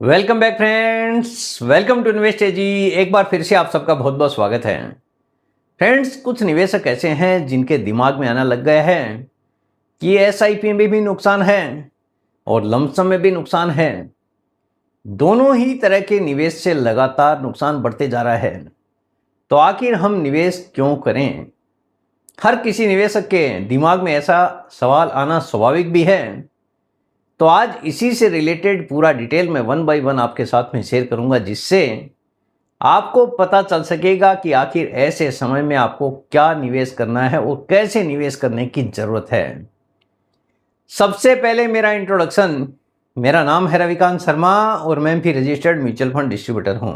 Welcome back friends, welcome to invest एजी। एक बार फिर से आप सबका बहुत बहुत स्वागत है। फ्रेंड्स, कुछ निवेशक ऐसे हैं जिनके दिमाग में आना लग गया है कि एसआईपी में भी नुकसान है और लमसम में भी नुकसान है। दोनों ही तरह के निवेश से लगातार नुकसान बढ़ते जा रहा है। तो आखिर हम निवेश क्यों करें? हर किसी निवेशक के दिमाग में ऐसा सवाल आना स्वाभाविक भी है। तो आज इसी से रिलेटेड पूरा डिटेल में 1 बाय 1 आपके साथ में शेयर करूंगा, जिससे आपको पता चल सकेगा कि आखिर ऐसे समय में आपको क्या निवेश करना है और कैसे निवेश करने की ज़रूरत है। सबसे पहले मेरा इंट्रोडक्शन। मेरा नाम है रविकांत शर्मा और मैं MP registered mutual fund distributor हूं।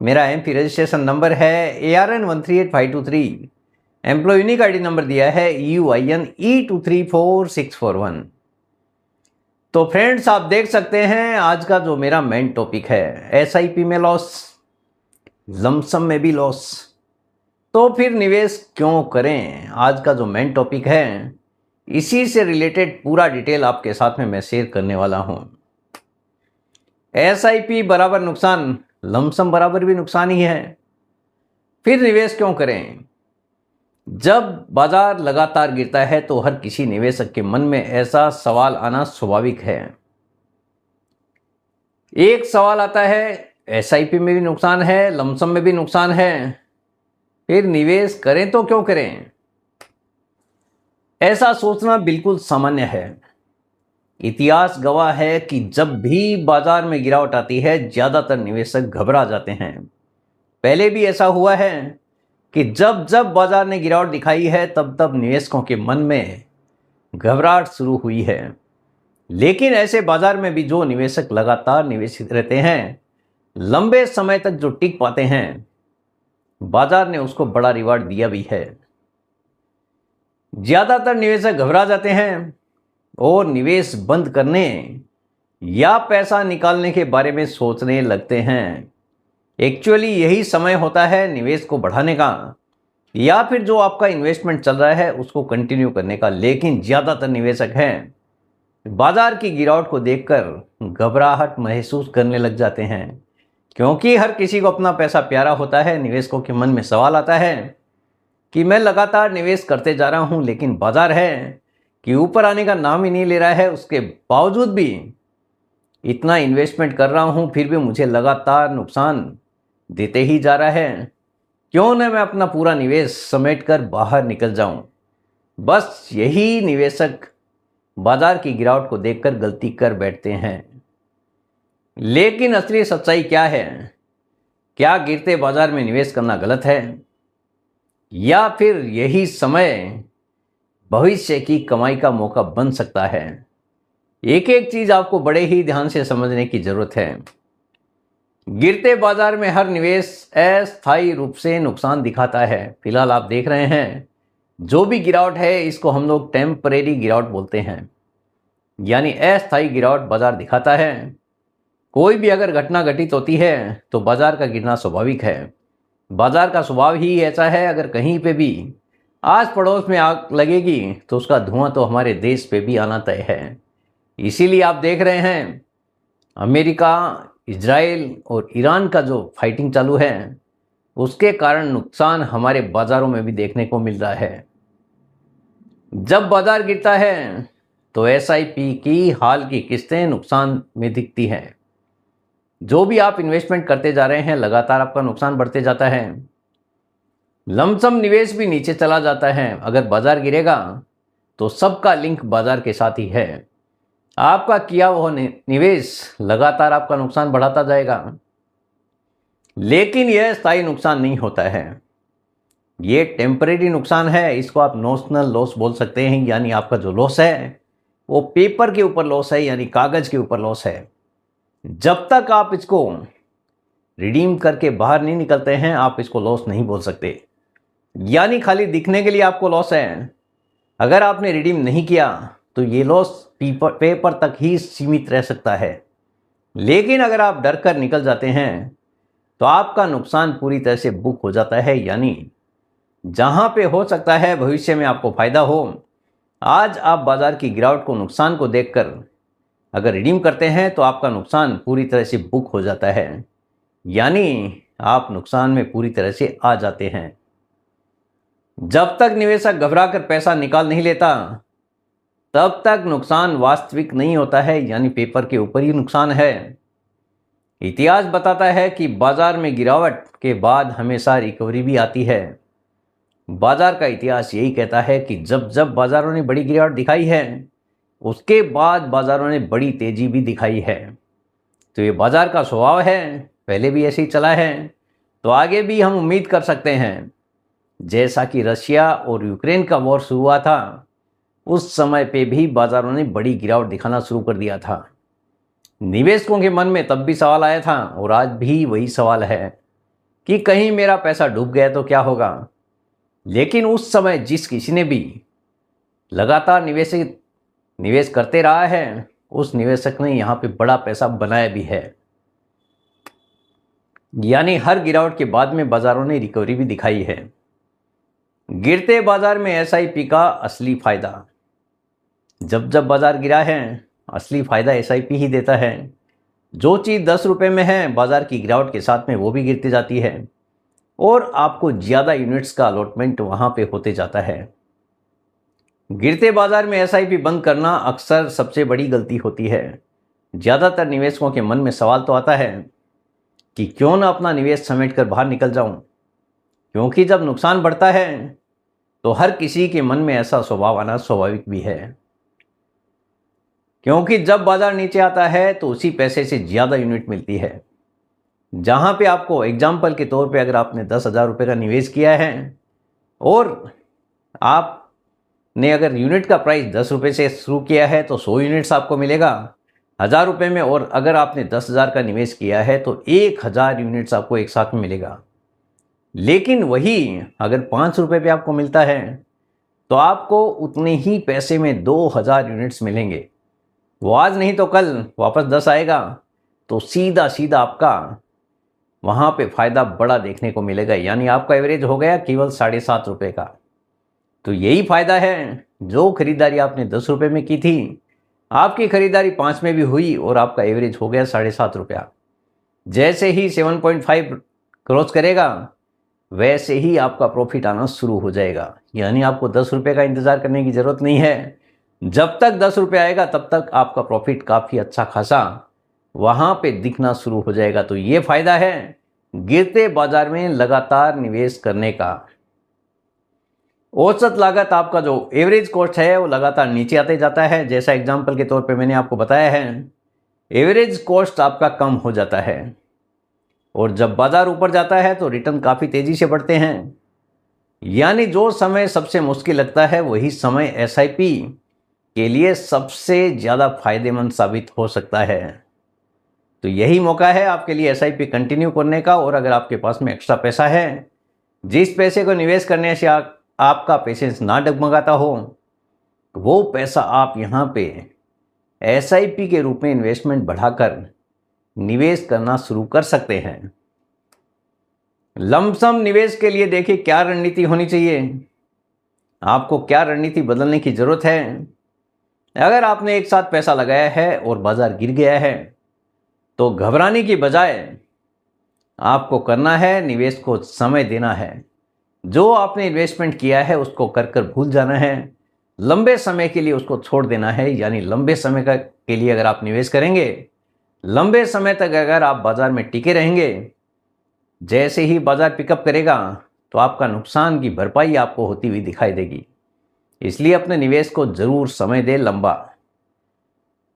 मेरा एमपी रजिस्ट्रेशन नंबर है ARN138523। Employ unique ID number दिया है EUIN E234641। तो फ्रेंड्स, आप देख सकते हैं आज का जो मेरा मेन टॉपिक है, एसआईपी में लॉस, लमसम में भी लॉस। तो फिर निवेश क्यों करें? आज का जो मेन टॉपिक है, इसी से रिलेटेड पूरा डिटेल आपके साथ में मैं शेयर करने वाला हूं। एसआईपी बराबर नुकसान, लमसम बराबर भी नुकसान ही है। फिर निवेश क्यों करें? जब बाजार लगातार गिरता है तो हर किसी निवेशक के मन में ऐसा सवाल आना स्वाभाविक है। एक सवाल आता है, एसआईपी में भी नुकसान है, लमसम में भी नुकसान है, फिर निवेश करें तो क्यों करें? ऐसा सोचना बिल्कुल सामान्य है। इतिहास गवाह है कि जब भी बाजार में गिरावट आती है, ज्यादातर निवेशक घबरा जाते हैं। पहले भी ऐसा हुआ है कि जब जब बाजार ने गिरावट दिखाई है, तब तब निवेशकों के मन में घबराहट शुरू हुई है। लेकिन ऐसे बाजार में भी जो निवेशक लगातार निवेशित रहते हैं, लंबे समय तक जो टिक पाते हैं, बाजार ने उसको बड़ा रिवार्ड दिया भी है। ज्यादातर निवेशक घबरा जाते हैं और निवेश बंद करने या पैसा निकालने के बारे में सोचने लगते हैं। एक्चुअली यही समय होता है निवेश को बढ़ाने का या फिर जो आपका इन्वेस्टमेंट चल रहा है उसको कंटिन्यू करने का। लेकिन ज़्यादातर निवेशक हैं बाजार की गिरावट को देखकर घबराहट महसूस करने लग जाते हैं, क्योंकि हर किसी को अपना पैसा प्यारा होता है। निवेशकों के मन में सवाल आता है कि मैं लगातार निवेश करते जा रहा हूं, लेकिन बाजार है कि ऊपर आने का नाम ही नहीं ले रहा है। उसके बावजूद भी इतना इन्वेस्टमेंट कर रहा हूं, फिर भी मुझे लगातार नुकसान देते ही जा रहा है। क्यों न मैं अपना पूरा निवेश समेट कर बाहर निकल जाऊं। बस यही निवेशक बाजार की गिरावट को देखकर गलती कर बैठते हैं। लेकिन असली सच्चाई क्या है? क्या गिरते बाजार में निवेश करना गलत है, या फिर यही समय भविष्य की कमाई का मौका बन सकता है? एक एक चीज आपको बड़े ही ध्यान से समझने की जरूरत है। गिरते बाजार में हर निवेश अस्थायी रूप से नुकसान दिखाता है। फिलहाल आप देख रहे हैं जो भी गिरावट है, इसको हम लोग टेम्परेरी गिरावट बोलते हैं, यानी अस्थायी गिरावट बाजार दिखाता है। कोई भी अगर घटना घटित होती है तो बाजार का गिरना स्वाभाविक है। बाजार का स्वभाव ही ऐसा है, अगर कहीं पे भी आस पड़ोस में आग लगेगी तो उसका धुआं तो हमारे देश पे भी आना तय है। इसीलिए आप देख रहे हैं अमेरिका, इजराइल और ईरान का जो फाइटिंग चालू है, उसके कारण नुकसान हमारे बाजारों में भी देखने को मिल रहा है। जब बाजार गिरता है तो एसआईपी की हाल की किस्तें नुकसान में दिखती हैं। जो भी आप इन्वेस्टमेंट करते जा रहे हैं, लगातार आपका नुकसान बढ़ते जाता है। लमसम निवेश भी नीचे चला जाता है। अगर बाजार गिरेगा तो सबका लिंक बाजार के साथ ही है। आपका किया वह निवेश लगातार आपका नुकसान बढ़ाता जाएगा। लेकिन यह स्थायी नुकसान नहीं होता है, ये टेम्परेरी नुकसान है। इसको आप नोशनल लॉस बोल सकते हैं, यानी आपका जो लॉस है वो पेपर के ऊपर लॉस है, यानी कागज के ऊपर लॉस है। जब तक आप इसको रिडीम करके बाहर नहीं निकलते हैं, आप इसको लॉस नहीं बोल सकते। यानी खाली दिखने के लिए आपको लॉस है। अगर आपने रिडीम नहीं किया तो ये लॉस पेपर तक ही सीमित रह सकता है। लेकिन अगर आप डर कर निकल जाते हैं तो आपका नुकसान पूरी तरह से बुक हो जाता है। यानी जहां पे हो सकता है भविष्य में आपको फायदा हो, आज आप बाजार की गिरावट को, नुकसान को देखकर अगर रिडीम करते हैं तो आपका नुकसान पूरी तरह से बुक हो जाता है, यानी आप नुकसान में पूरी तरह से आ जाते हैं। जब तक निवेशक घबरा कर पैसा निकाल नहीं लेता तब तक नुकसान वास्तविक नहीं होता है, यानी पेपर के ऊपर ही नुकसान है। इतिहास बताता है कि बाजार में गिरावट के बाद हमेशा रिकवरी भी आती है। बाजार का इतिहास यही कहता है कि जब जब बाजारों ने बड़ी गिरावट दिखाई है उसके बाद बाजारों ने बड़ी तेजी भी दिखाई है। तो ये बाजार का स्वभाव है, पहले भी ऐसे ही चला है, तो आगे भी हम उम्मीद कर सकते हैं। जैसा कि रशिया और यूक्रेन का वॉर शुरू हुआ था उस समय पे भी बाजारों ने बड़ी गिरावट दिखाना शुरू कर दिया था। निवेशकों के मन में तब भी सवाल आया था और आज भी वही सवाल है कि कहीं मेरा पैसा डूब गया तो क्या होगा। लेकिन उस समय जिस किसी ने भी लगातार निवेश करते रहा है उस निवेशक ने यहाँ पे बड़ा पैसा बनाया भी है। यानी हर गिरावट के बाद में बाजारों ने रिकवरी भी दिखाई है। गिरते बाजार में एसआईपी का असली फायदा। जब जब बाजार गिरा है असली फायदा एसआईपी ही देता है। जो चीज़ 10 रुपये में है बाजार की गिरावट के साथ में वो भी गिरती जाती है और आपको ज़्यादा यूनिट्स का अलॉटमेंट वहाँ पे होते जाता है। गिरते बाजार में एसआईपी बंद करना अक्सर सबसे बड़ी गलती होती है। ज़्यादातर निवेशकों के मन में सवाल तो आता है कि क्यों ना अपना निवेश समेट कर बाहर निकल जाऊं, क्योंकि जब नुकसान बढ़ता है तो हर किसी के मन में ऐसा स्वभाव आना स्वाभाविक भी है। क्योंकि जब बाजार नीचे आता है तो उसी पैसे से ज़्यादा यूनिट मिलती है। जहाँ पे आपको एग्जाम्पल के तौर पे अगर आपने 10,000 रुपये का निवेश किया है और आपने अगर यूनिट का प्राइस 10 रुपये से शुरू किया है तो 100 यूनिट्स आपको मिलेगा 1,000 रुपये में, और अगर आपने 10,000 का निवेश किया है तो 1,000 यूनिट्स आपको एक साथ में मिलेगा। लेकिन वही अगर 5 रुपये पे आपको मिलता है तो आपको उतने ही पैसे में 2,000 यूनिट्स मिलेंगे। वो आज नहीं तो कल वापस 10 आएगा तो सीधा सीधा आपका वहाँ पे फ़ायदा बड़ा देखने को मिलेगा। यानी आपका एवरेज हो गया केवल 7.5 रुपये का। तो यही फ़ायदा है, जो खरीदारी आपने 10 रुपये में की थी आपकी खरीदारी 5 में भी हुई और आपका एवरेज हो गया 7.5 रुपया। जैसे ही 7.5 क्रॉस करेगा वैसे ही आपका प्रॉफिट आना शुरू हो जाएगा। यानी आपको 10 रुपये का इंतज़ार करने की ज़रूरत नहीं है। जब तक 10 रुपये आएगा तब तक आपका प्रॉफिट काफ़ी अच्छा खासा वहाँ पे दिखना शुरू हो जाएगा। तो ये फ़ायदा है गिरते बाजार में लगातार निवेश करने का। औसत लागत, आपका जो एवरेज कॉस्ट है वो लगातार नीचे आते जाता है। जैसा एग्जाम्पल के तौर पे मैंने आपको बताया है, एवरेज कॉस्ट आपका कम हो जाता है और जब बाजार ऊपर जाता है तो रिटर्न काफ़ी तेज़ी से बढ़ते हैं। यानी जो समय सबसे मुश्किल लगता है वही समय एसआईपी के लिए सबसे ज़्यादा फायदेमंद साबित हो सकता है। तो यही मौका है आपके लिए एसआईपी कंटिन्यू करने का। और अगर आपके पास में एक्स्ट्रा पैसा है, जिस पैसे को निवेश करने से आपका पेशेंस ना डगमगाता हो, वो पैसा आप यहाँ पे एसआईपी के रूप में इन्वेस्टमेंट बढ़ाकर निवेश करना शुरू कर सकते हैं। लमसम निवेश के लिए देखिए क्या रणनीति होनी चाहिए, आपको क्या रणनीति बदलने की ज़रूरत है। अगर आपने एक साथ पैसा लगाया है और बाजार गिर गया है तो घबराने की बजाय आपको करना है निवेश को समय देना है। जो आपने इन्वेस्टमेंट किया है उसको कर कर भूल जाना है, लंबे समय के लिए उसको छोड़ देना है। यानी लंबे समय के लिए अगर आप निवेश करेंगे, लंबे समय तक अगर आप बाज़ार में टिके रहेंगे, जैसे ही बाज़ार पिकअप करेगा तो आपका नुकसान की भरपाई आपको होती हुई दिखाई देगी। इसलिए अपने निवेश को ज़रूर समय दें लंबा।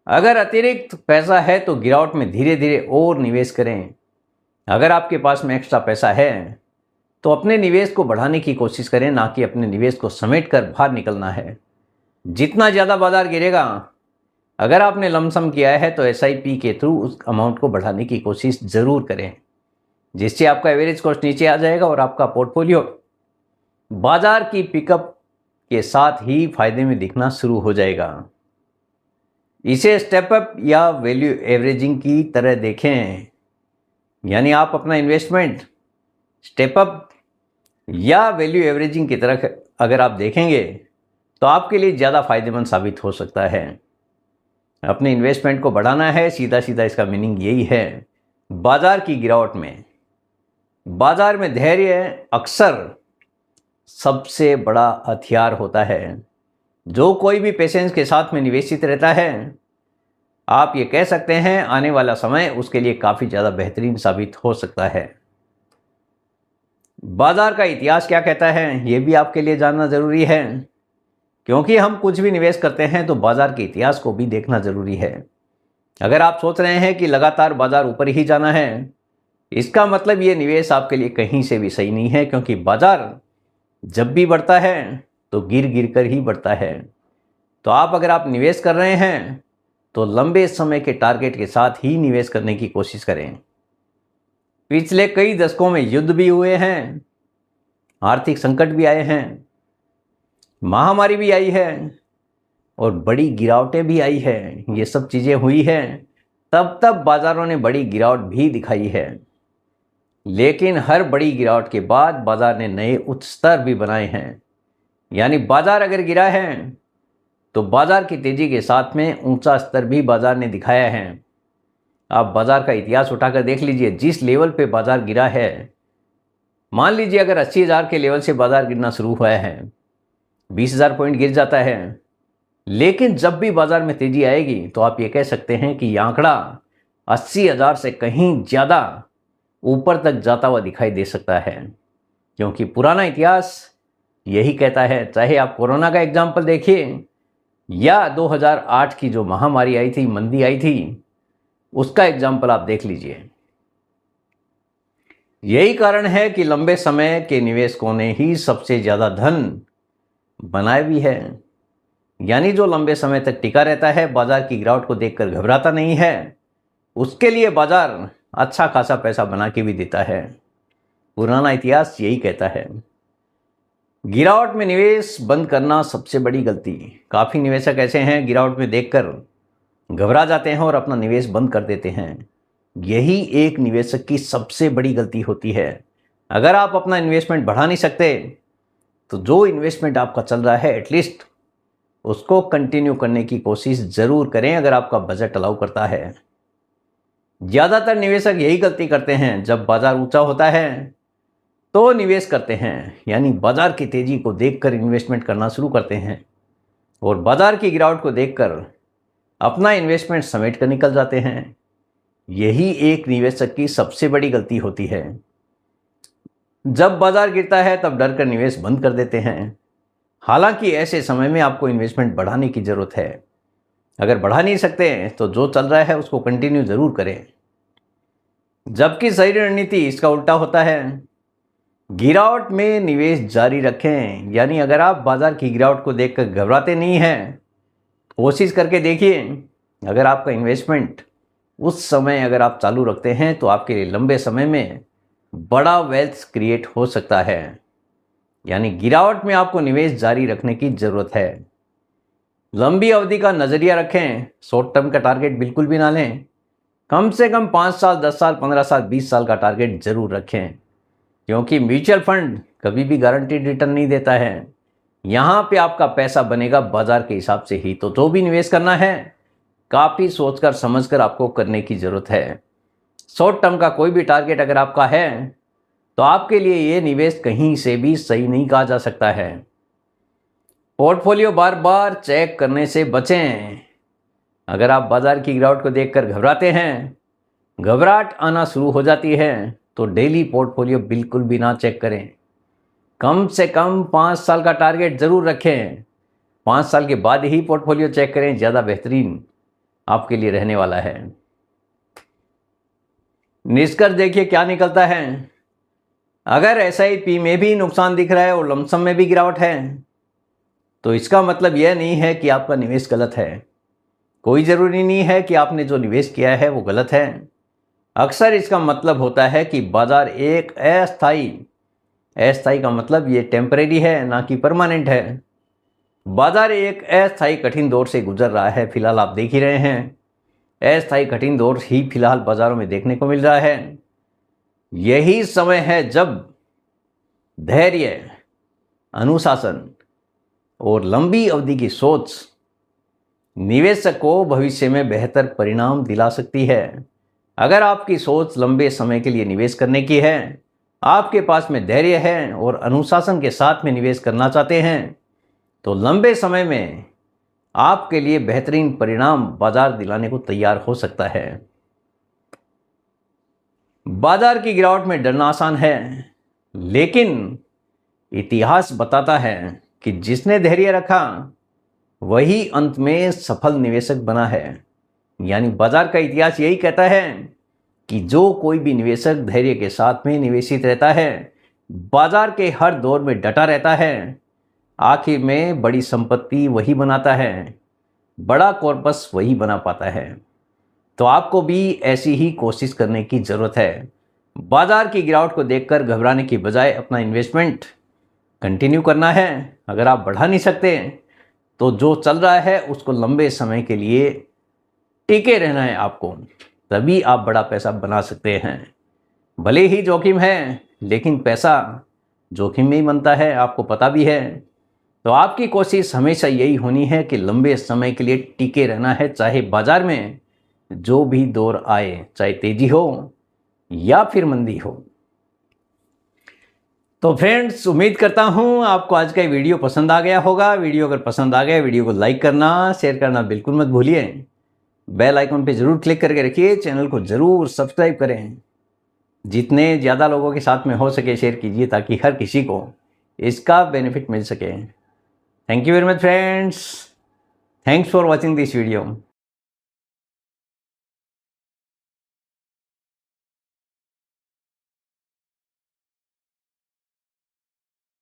अगर अतिरिक्त पैसा है तो गिरावट में धीरे धीरे और निवेश करें। अगर आपके पास में एक्स्ट्रा पैसा है तो अपने निवेश को बढ़ाने की कोशिश करें, ना कि अपने निवेश को समेट कर बाहर निकलना है। जितना ज़्यादा बाजार गिरेगा, अगर आपने लमसम किया है तो एसआईपी के थ्रू उस अमाउंट को बढ़ाने की कोशिश ज़रूर करें, जिससे आपका एवरेज कॉस्ट नीचे आ जाएगा और आपका पोर्टफोलियो बाजार की पिकअप के साथ ही फायदे में दिखना शुरू हो जाएगा। इसे स्टेप अप या वैल्यू एवरेजिंग की तरह देखें। यानी आप अपना इन्वेस्टमेंट स्टेप अप या वैल्यू एवरेजिंग की तरह अगर आप देखेंगे तो आपके लिए ज़्यादा फायदेमंद साबित हो सकता है। अपने इन्वेस्टमेंट को बढ़ाना है, सीधा सीधा इसका मीनिंग यही है। बाजार की गिरावट में, बाजार में धैर्य अक्सर सबसे बड़ा हथियार होता है। जो कोई भी पेशेंस के साथ में निवेशित रहता है, आप ये कह सकते हैं आने वाला समय उसके लिए काफ़ी ज़्यादा बेहतरीन साबित हो सकता है। बाजार का इतिहास क्या कहता है, ये भी आपके लिए जानना ज़रूरी है, क्योंकि हम कुछ भी निवेश करते हैं तो बाजार के इतिहास को भी देखना ज़रूरी है। अगर आप सोच रहे हैं कि लगातार बाजार ऊपर ही जाना है, इसका मतलब ये निवेश आपके लिए कहीं से भी सही नहीं है, क्योंकि बाजार जब भी बढ़ता है तो गिर गिर कर ही बढ़ता है। तो अगर आप निवेश कर रहे हैं तो लंबे समय के टारगेट के साथ ही निवेश करने की कोशिश करें। पिछले कई दशकों में युद्ध भी हुए हैं, आर्थिक संकट भी आए हैं, महामारी भी आई है और बड़ी गिरावटें भी आई है। ये सब चीज़ें हुई हैं, तब बाज़ारों ने बड़ी गिरावट भी दिखाई है। लेकिन हर बड़ी गिरावट के बाद बाज़ार ने नए उच्च स्तर भी बनाए हैं। यानी बाज़ार अगर गिरा है तो बाज़ार की तेज़ी के साथ में ऊंचा स्तर भी बाज़ार ने दिखाया है। आप बाज़ार का इतिहास उठाकर देख लीजिए, जिस लेवल पे बाज़ार गिरा है, मान लीजिए अगर 80,000 के लेवल से बाज़ार गिरना शुरू हुआ है, 20,000 पॉइंट गिर जाता है, लेकिन जब भी बाज़ार में तेज़ी आएगी तो आप ये कह सकते हैं कि यह आंकड़ा 80,000 से कहीं ज़्यादा ऊपर तक जाता हुआ दिखाई दे सकता है, क्योंकि पुराना इतिहास यही कहता है। चाहे आप कोरोना का एग्जाम्पल देखिए या 2008 की जो महामारी आई थी, मंदी आई थी, उसका एग्जाम्पल आप देख लीजिए। यही कारण है कि लंबे समय के निवेशकों ने ही सबसे ज़्यादा धन बनाया भी है। यानी जो लंबे समय तक टिका रहता है, बाजार की गिरावट को देखकर घबराता नहीं है, उसके लिए बाजार अच्छा खासा पैसा बना के भी देता है। पुराना इतिहास यही कहता है। गिरावट में निवेश बंद करना सबसे बड़ी गलती। काफ़ी निवेशक ऐसे हैं गिरावट में देखकर घबरा जाते हैं और अपना निवेश बंद कर देते हैं। यही एक निवेशक की सबसे बड़ी गलती होती है। अगर आप अपना इन्वेस्टमेंट बढ़ा नहीं सकते तो जो इन्वेस्टमेंट आपका चल रहा है एटलीस्ट उसको कंटिन्यू करने की कोशिश ज़रूर करें, अगर आपका बजट अलाउ करता है। ज़्यादातर निवेशक यही गलती करते हैं, जब बाज़ार ऊंचा होता है तो निवेश करते हैं, यानी बाज़ार की तेज़ी को देखकर इन्वेस्टमेंट करना शुरू करते हैं और बाज़ार की गिरावट को देखकर अपना इन्वेस्टमेंट समेट कर निकल जाते हैं। यही एक निवेशक की सबसे बड़ी गलती होती है। जब बाज़ार गिरता है तब डर कर निवेश बंद कर देते हैं। हालांकि ऐसे समय में आपको इन्वेस्टमेंट बढ़ाने की ज़रूरत है। अगर बढ़ा नहीं सकते तो जो चल रहा है उसको कंटिन्यू ज़रूर करें। जबकि सही रणनीति इसका उल्टा होता है। गिरावट में निवेश जारी रखें। यानी अगर आप बाज़ार की गिरावट को देखकर घबराते नहीं हैं, कोशिश करके देखिए। अगर आपका इन्वेस्टमेंट उस समय अगर आप चालू रखते हैं तो आपके लिए लंबे समय में बड़ा वेल्थ क्रिएट हो सकता है। यानी गिरावट में आपको निवेश जारी रखने की ज़रूरत है। लंबी अवधि का नज़रिया रखें। शॉर्ट टर्म का टारगेट बिल्कुल भी ना लें। कम से कम 5 साल, 10 साल, 15 साल, 20 साल का टारगेट ज़रूर रखें, क्योंकि म्यूचुअल फंड कभी भी गारंटीड रिटर्न नहीं देता है। यहाँ पे आपका पैसा बनेगा बाज़ार के हिसाब से ही। तो जो भी निवेश करना है काफ़ी सोचकर समझकर आपको करने की ज़रूरत है। शॉर्ट टर्म का कोई भी टारगेट अगर आपका है तो आपके लिए ये निवेश कहीं से भी सही नहीं कहा जा सकता है। पोर्टफोलियो बार बार चेक करने से बचें। अगर आप बाज़ार की गिरावट को देखकर घबराते हैं, घबराहट आना शुरू हो जाती है, तो डेली पोर्टफोलियो बिल्कुल भी ना चेक करें। कम से कम 5 साल का टारगेट ज़रूर रखें। 5 साल के बाद ही पोर्टफोलियो चेक करें, ज़्यादा बेहतरीन आपके लिए रहने वाला है। निष्कर्ष देखिए क्या निकलता है। अगर एसआईपी में भी नुकसान दिख रहा है और लमसम में भी गिरावट है तो इसका मतलब यह नहीं है कि आपका निवेश गलत है। कोई ज़रूरी नहीं है कि आपने जो निवेश किया है वो गलत है। अक्सर इसका मतलब होता है कि बाज़ार एक अस्थायी का मतलब ये टेम्परेरी है, ना कि परमानेंट है। बाज़ार एक अस्थायी कठिन दौर से गुजर रहा है। फिलहाल आप देख ही रहे हैं, अस्थायी कठिन दौर ही फिलहाल बाज़ारों में देखने को मिल रहा है। यही समय है जब धैर्य, अनुशासन और लंबी अवधि की सोच निवेशक को भविष्य में बेहतर परिणाम दिला सकती है। अगर आपकी सोच लंबे समय के लिए निवेश करने की है, आपके पास में धैर्य है और अनुशासन के साथ में निवेश करना चाहते हैं, तो लंबे समय में आपके लिए बेहतरीन परिणाम बाजार दिलाने को तैयार हो सकता है। बाजार की गिरावट में डरना आसान है, लेकिन इतिहास बताता है कि जिसने धैर्य रखा वही अंत में सफल निवेशक बना है। यानी बाजार का इतिहास यही कहता है कि जो कोई भी निवेशक धैर्य के साथ में निवेशित रहता है, बाजार के हर दौर में डटा रहता है, आखिर में बड़ी संपत्ति वही बनाता है, बड़ा कॉर्पस वही बना पाता है। तो आपको भी ऐसी ही कोशिश करने की ज़रूरत है। बाजार की गिरावट को देखकर घबराने की बजाय अपना इन्वेस्टमेंट कंटिन्यू करना है। अगर आप बढ़ा नहीं सकते तो जो चल रहा है उसको लंबे समय के लिए टिके रहना है आपको, तभी आप बड़ा पैसा बना सकते हैं। भले ही जोखिम है, लेकिन पैसा जोखिम में ही बनता है, आपको पता भी है। तो आपकी कोशिश हमेशा यही होनी है कि लंबे समय के लिए टिके रहना है, चाहे बाजार में जो भी दौर आए, चाहे तेजी हो या फिर मंदी हो। तो फ्रेंड्स, उम्मीद करता हूँ आपको आज का ये वीडियो पसंद आ गया होगा। वीडियो अगर पसंद आ गया, वीडियो को लाइक करना, शेयर करना बिल्कुल मत भूलिए। बेल आइकन पे ज़रूर क्लिक करके रखिए, चैनल को ज़रूर सब्सक्राइब करें। जितने ज़्यादा लोगों के साथ में हो सके शेयर कीजिए, ताकि हर किसी को इसका बेनिफिट मिल सके। Thank you very much friends, thanks for watching this video.